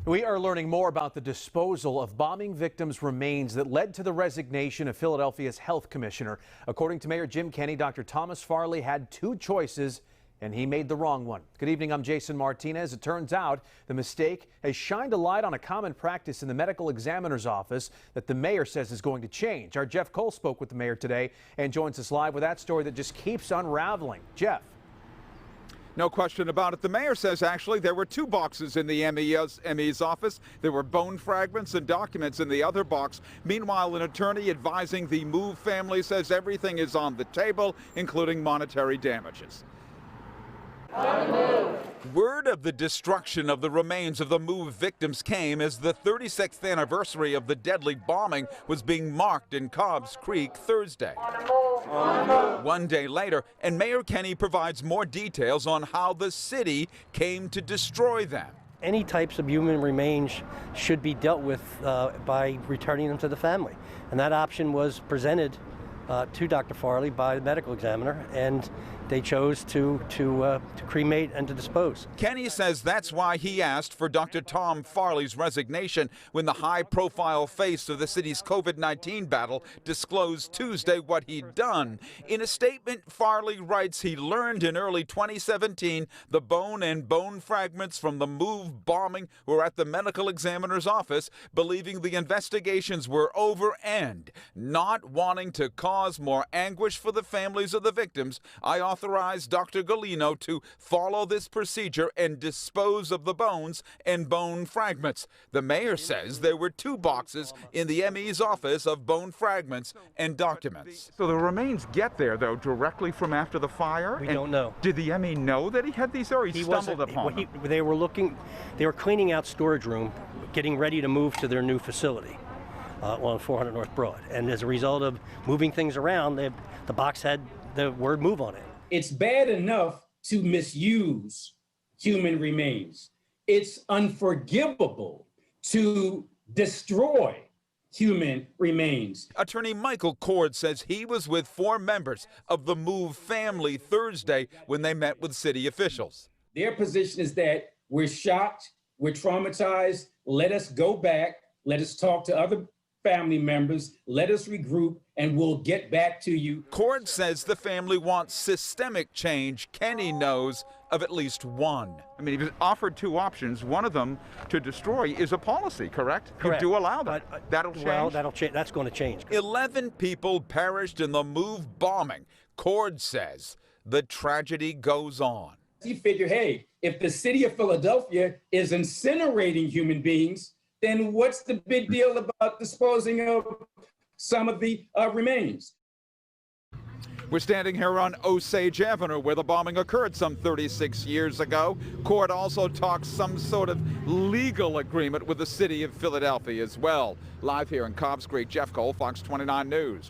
We are learning more about the disposal of bombing victims' remains that led to the resignation of Philadelphia's health commissioner. According to Mayor Jim Kenney, Dr. Thomas Farley had two choices, and he made the wrong one. Good evening, I'm Jason Martinez. It turns out the mistake has shined a light on a common practice in the medical examiner's office that the mayor says is going to change. Our Jeff Cole spoke with the mayor today and joins us live with that story that just keeps unraveling. Jeff. No question about it. The mayor says actually there were two boxes in the ME's office. There were bone fragments and documents in the other box. Meanwhile, an attorney advising the Move family says everything is on the table, including monetary damages. Word of the destruction of the remains of the Move victims came as the 36th anniversary of the deadly bombing was being marked in Cobbs Creek Thursday. One day later, and Mayor Kenney provides more details on how the city came to destroy them. Any types of human remains should be dealt with by returning them to the family. And that option was presented to Dr. Farley by the medical examiner, and they chose to cremate and to dispose. Kenney says that's why he asked for Dr. Tom Farley's resignation when the high-profile face of the city's COVID-19 battle disclosed Tuesday what he'd done. In a statement, Farley writes he learned in early 2017 the bone and bone fragments from the Move bombing were at the medical examiner's office, believing the investigations were over and not wanting to cause more anguish for the families of the victims, I authorized Dr. Galino to follow this procedure and dispose of the bones and bone fragments. The mayor says there were two boxes in the ME's office of bone fragments and documents. So the remains get there, though, directly from after the fire? We don't know. Did the ME know that he had these, or he stumbled upon them? They were cleaning out storage room, getting ready to move to their new facility on 400 North Broad. And as a result of moving things around, the box had the word "move" on it. It's bad enough to misuse human remains. It's unforgivable to destroy human remains. Attorney Michael Cord says he was with four members of the Move family Thursday when they met with city officials. Their position is that we're shocked, we're traumatized, let us go back, let us talk to other family members, let us regroup, and we'll get back to you. Cord says the family wants systemic change. Kenney knows of at least one. I mean, he was offered two options. One of them, to destroy, is a policy, correct? Correct. You do allow that. That'll change? Well, that'll change. That's going to change. 11 people perished in the Move bombing. Cord says the tragedy goes on. He figured, hey, if the city of Philadelphia is incinerating human beings, then what's the big deal about disposing of some of the remains? We're standing here on Osage Avenue where the bombing occurred some 36 years ago. Court also talks some sort of legal agreement with the city of Philadelphia as well. Live here in Cobbs Creek, Jeff Cole, Fox 29 News.